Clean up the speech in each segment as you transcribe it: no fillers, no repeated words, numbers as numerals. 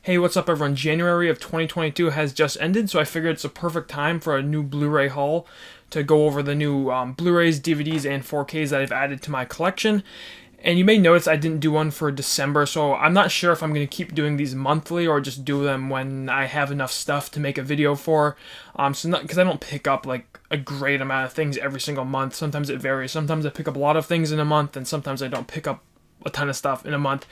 Hey, what's up everyone? January of 2022 has just ended, so I figured it's a perfect time for a new Blu-ray haul to go over the new Blu-rays, DVDs, and 4Ks that I've added to my collection. And you may notice I didn't do one for December, so I'm not sure if I'm going to keep doing these monthly or just do them when I have enough stuff to make a video for. Because I don't pick up like a great amount of things every single month. Sometimes it varies. Sometimes I pick up a lot of things in a month, and sometimes I don't pick up a ton of stuff in a month.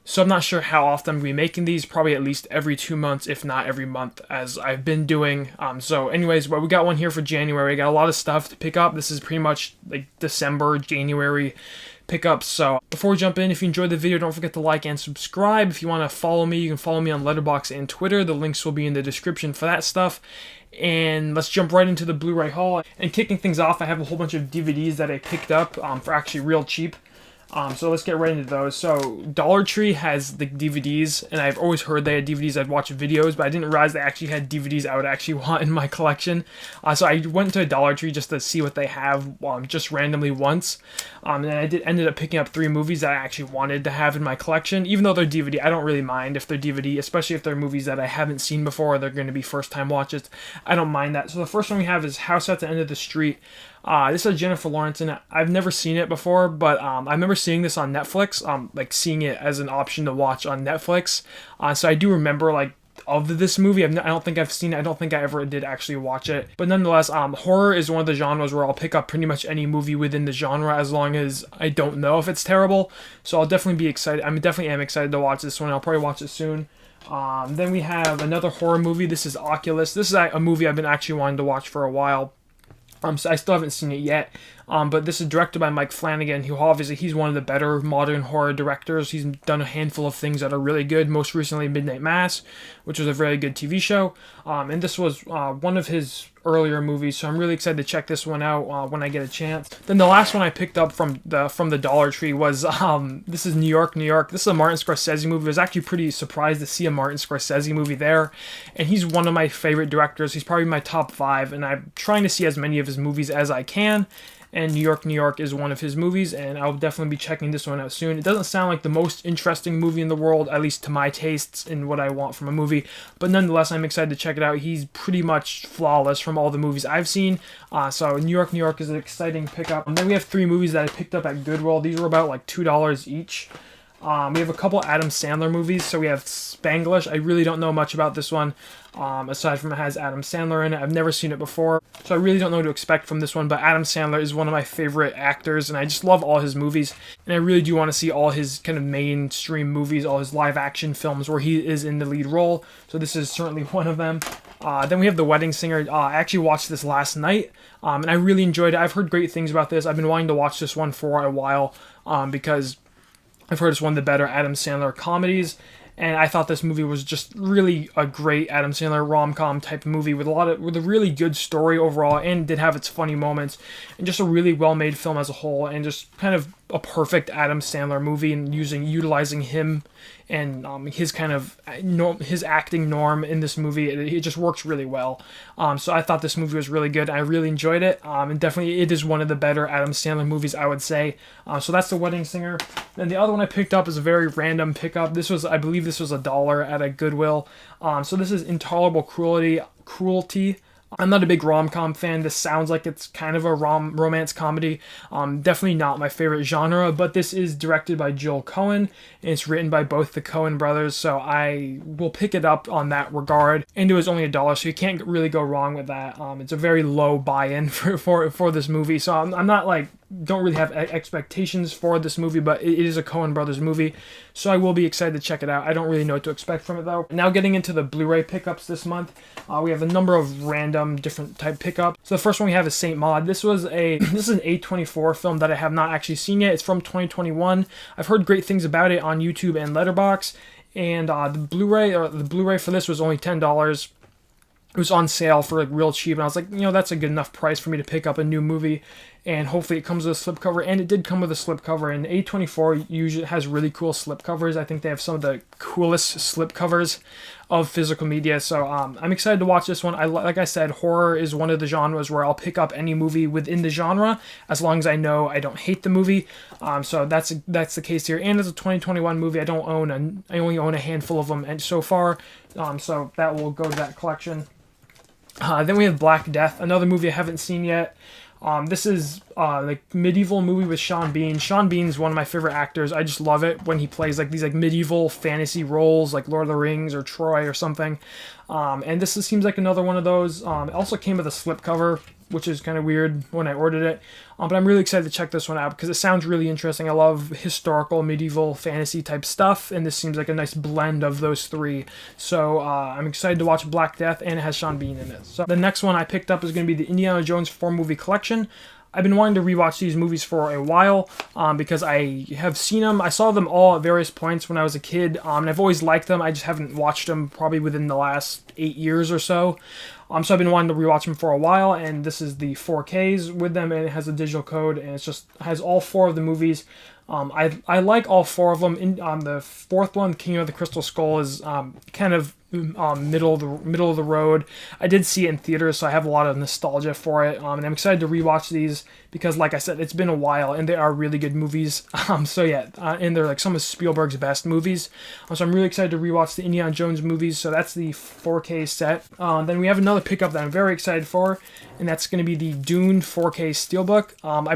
So I'm not sure how often I'm going to be making these, probably at least every 2 months, if not every month, as I've been doing. So anyways, well, we got one here for January. Got a lot of stuff to pick up. This is pretty much like December, January pickups. So before we jump in, if you enjoyed the video, don't forget to like and subscribe. If you want to follow me, you can follow me on Letterboxd and Twitter. The links will be in the description for that stuff. And let's jump right into the Blu-ray haul. And kicking things off, I have a whole bunch of DVDs that I picked up for actually real cheap. So let's get right into those. So Dollar Tree has the DVDs, and I've always heard they had DVDs. I'd watch videos, but I didn't realize they actually had DVDs I would actually want in my collection. So I went to a Dollar Tree just to see what they have, just randomly once. And I ended up picking up 3 movies that I actually wanted to have in my collection. Even though they're DVD, I don't really mind if they're DVD, especially if they're movies that I haven't seen before or they're going to be first-time watches. I don't mind that. So the first one we have is House at the End of the Street. This is Jennifer Lawrence, and I've never seen it before, but I remember seeing this on Netflix, like seeing it as an option to watch on Netflix. So I do remember like of this movie. I don't think I've seen it. I don't think I ever did actually watch it. But nonetheless, horror is one of the genres where I'll pick up pretty much any movie within the genre as long as I don't know if it's terrible. So I'll definitely be excited. I definitely am excited to watch this one. I'll probably watch it soon. Then we have another horror movie. This is Oculus. This is a movie I've been actually wanting to watch for a while. So I still haven't seen it yet, but this is directed by Mike Flanagan, who obviously he's one of the better modern horror directors. He's done a handful of things that are really good, most recently Midnight Mass, which was a very good TV show, and this was one of his earlier movies, so I'm really excited to check this one out when I get a chance. Then the last one I picked up from the Dollar Tree was, this is New York, New York. This is a Martin Scorsese movie. I was actually pretty surprised to see a Martin Scorsese movie there, and he's one of my favorite directors. He's probably my top 5, and I'm trying to see as many of his movies as I can. And New York, New York is one of his movies, and I'll definitely be checking this one out soon. It doesn't sound like the most interesting movie in the world, at least to my tastes and what I want from a movie, but nonetheless, I'm excited to check it out. He's pretty much flawless from all the movies I've seen, so New York, New York is an exciting pickup. And then we have 3 movies that I picked up at Goodwill. These were about like $2 each. We have a couple Adam Sandler movies. So we have Spanglish. I really don't know much about this one, aside from it has Adam Sandler in it. I've never seen it before, so I really don't know what to expect from this one, but Adam Sandler is one of my favorite actors, and I just love all his movies, and I really do want to see all his kind of mainstream movies, all his live action films where he is in the lead role, so this is certainly one of them. Then we have The Wedding Singer. I actually watched this last night, and I really enjoyed it. I've heard great things about this. I've been wanting to watch this one for a while, because I've heard it's one of the better Adam Sandler comedies, and I thought this movie was just really a great Adam Sandler rom-com type of movie with a really good story overall, and did have its funny moments, and just a really well-made film as a whole, and just kind of a perfect Adam Sandler movie, and utilizing him and his kind of his acting norm in this movie. It just works really well. So I thought this movie was really good. I really enjoyed it, and definitely it is one of the better Adam Sandler movies, I would say. So that's The Wedding Singer. Then the other one I picked up is a very random pickup. This was, I believe this was $1 at a Goodwill. So this is Intolerable Cruelty. I'm not a big rom-com fan. This sounds like it's kind of a romance comedy. Definitely not my favorite genre, but this is directed by Joel Cohen, and it's written by both the Coen brothers, so I will pick it up on that regard. And it was only $1, so you can't really go wrong with that. It's a very low buy-in for this movie, so I'm not like, don't really have expectations for this movie, but it is a Coen Brothers movie, so I will be excited to check it out. I don't really know what to expect from it though. Now getting into the Blu Ray pickups this month, we have a number of random different type pickups. So the first one we have is Saint Maud. This is an A24 film that I have not actually seen yet. It's from 2021. I've heard great things about it on YouTube and Letterboxd, and the Blu-ray for this was only $10. It was on sale for like real cheap, and I was like, that's a good enough price for me to pick up a new movie. and hopefully it comes with a slipcover, and it did come with a slipcover, and A24 usually has really cool slipcovers. I think they have some of the coolest slipcovers of physical media, so I'm excited to watch this one. Like I said, horror is one of the genres where I'll pick up any movie within the genre as long as I know I don't hate the movie. So that's the case here. And it's a 2021 movie. I only own a handful of them, and so far, so that will go to that collection. Then we have Black Death, another movie I haven't seen yet. This is like medieval movie with Sean Bean. Sean Bean's one of my favorite actors. I just love it when he plays like these like medieval fantasy roles, like Lord of the Rings or Troy or something. And this seems like another one of those. It also came with a slipcover, which is kind of weird when I ordered it. But I'm really excited to check this one out because it sounds really interesting. I love historical, medieval, fantasy type stuff, and this seems like a nice blend of those three. So I'm excited to watch Black Death, and it has Sean Bean in it. So the next one I picked up is going to be the Indiana Jones 4-movie collection. I've been wanting to rewatch these movies for a while because I have seen them. I saw them all at various points when I was a kid, and I've always liked them. I just haven't watched them probably within the last 8 years or so. So I've been wanting to rewatch them for a while, and this is the 4Ks with them, and it has a digital code, and it just has all 4 of the movies. I like all 4 of them. The 4th one, Kingdom of the Crystal Skull, is kind of middle of the road. I did see it in theaters, so I have a lot of nostalgia for it, and I'm excited to rewatch these because, like I said, it's been a while, and they are really good movies. So yeah, and they're like some of Spielberg's best movies. So I'm really excited to rewatch the Indiana Jones movies. So that's the 4K set. Then we have another pickup that I'm very excited for, and that's going to be the Dune 4K Steelbook. I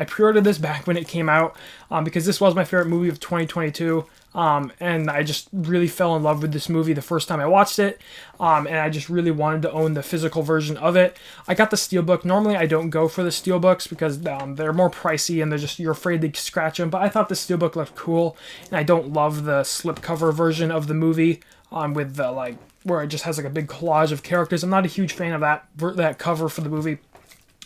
pre-ordered this back when it came out because this was my favorite movie of 2022. And I just really fell in love with this movie the first time I watched it, and I just really wanted to own the physical version of it. I got the Steelbook. Normally I don't go for the Steelbooks because they're more pricey and you're afraid to scratch them, but I thought the Steelbook looked cool, and I don't love the slipcover version of the movie with the like where it just has like a big collage of characters. I'm not a huge fan of that cover for the movie.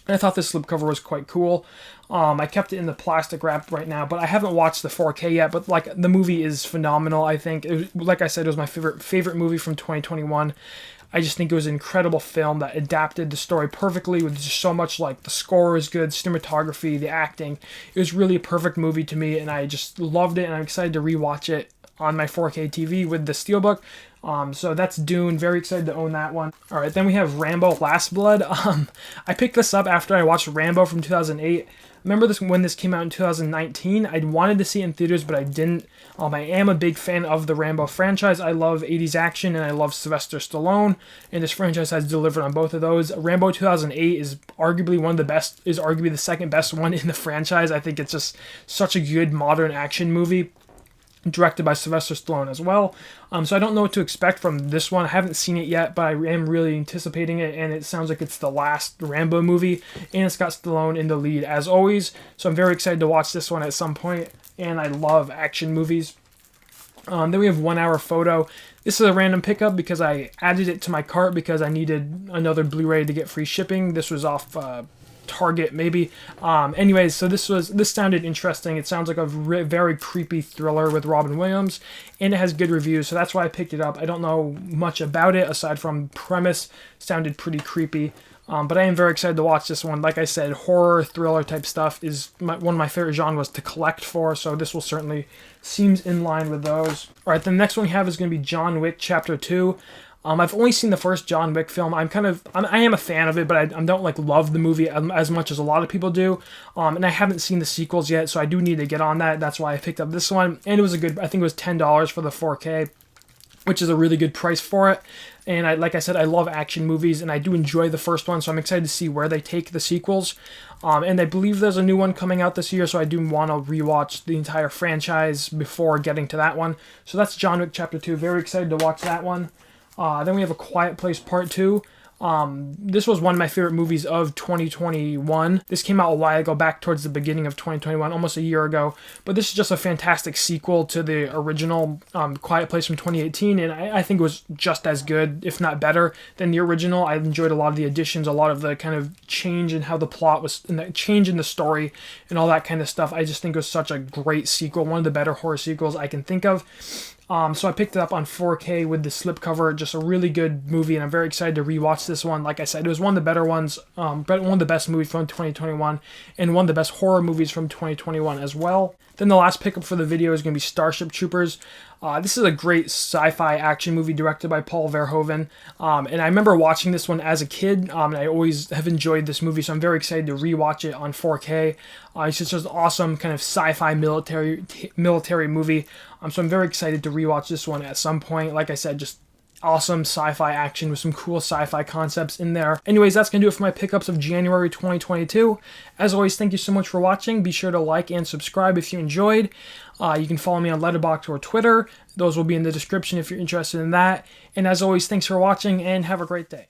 And I thought this slipcover was quite cool. I kept it in the plastic wrap right now, but I haven't watched the 4K yet. But like the movie is phenomenal. I think, like I said, it was my favorite movie from 2021. I just think it was an incredible film that adapted the story perfectly with just so much, like the score is good, cinematography, the acting. It was really a perfect movie to me, and I just loved it. And I'm excited to rewatch it on my 4K TV with the Steelbook. So that's Dune. Very excited to own that one. All right, then we have Rambo: Last Blood. I picked this up after I watched Rambo from 2008. Remember this when this came out in 2019? I wanted to see it in theaters, but I didn't. I am a big fan of the Rambo franchise. I love 80s action, and I love Sylvester Stallone, and this franchise has delivered on both of those. Rambo 2008 is arguably arguably the second best one in the franchise. I think it's just such a good modern action movie, directed by Sylvester Stallone as well. So I don't know what to expect from this one. I haven't seen it yet, but I am really anticipating it, and it sounds like it's the last Rambo movie, and it's got Stallone in the lead as always. So I'm very excited to watch this one at some point, and I love action movies. Then we have 1 Hour Photo. This is a random pickup because I added it to my cart because I needed another Blu-ray to get free shipping. This was off Target maybe. Anyways, so this sounded interesting. It sounds like a very creepy thriller with Robin Williams, and it has good reviews, so that's why I picked it up. I don't know much about it aside from premise. Sounded pretty creepy. But I am very excited to watch this one. Like I said, horror, thriller type stuff is one of my favorite genres to collect for, so this will certainly seems in line with those. All right, the next one we have is going to be John Wick Chapter 2. I've only seen the first John Wick film. I am a fan of it, but I don't like love the movie as much as a lot of people do. And I haven't seen the sequels yet, so I do need to get on that. That's why I picked up this one. And it was I think it was $10 for the 4K, which is a really good price for it. And like I said, I love action movies, and I do enjoy the first one, so I'm excited to see where they take the sequels. And I believe there's a new one coming out this year, so I do want to rewatch the entire franchise before getting to that one. So that's John Wick Chapter 2. Very excited to watch that one. Then we have A Quiet Place Part 2. This was one of my favorite movies of 2021. This came out a while ago, back towards the beginning of 2021, almost a year ago. But this is just a fantastic sequel to the original Quiet Place from 2018, and I think it was just as good, if not better, than the original. I enjoyed a lot of the additions, a lot of the kind of change in how the plot was, and the change in the story, and all that kind of stuff. I just think it was such a great sequel, one of the better horror sequels I can think of. So I picked it up on 4K with the slipcover. Just a really good movie, and I'm very excited to rewatch this one. Like I said, it was one of the better ones, one of the best movies from 2021, and one of the best horror movies from 2021 as well. Then the last pickup for the video is going to be Starship Troopers. This is a great sci-fi action movie directed by Paul Verhoeven. And I remember watching this one as a kid, and I always have enjoyed this movie, so I'm very excited to rewatch it on 4K. It's just an awesome kind of sci-fi military movie. So I'm very excited to rewatch this one at some point. Like I said, just awesome sci-fi action with some cool sci-fi concepts in there. Anyways, that's going to do it for my pickups of January 2022. As always, thank you so much for watching. Be sure to like and subscribe if you enjoyed. You can follow me on Letterboxd or Twitter. Those will be in the description if you're interested in that. And as always, thanks for watching and have a great day.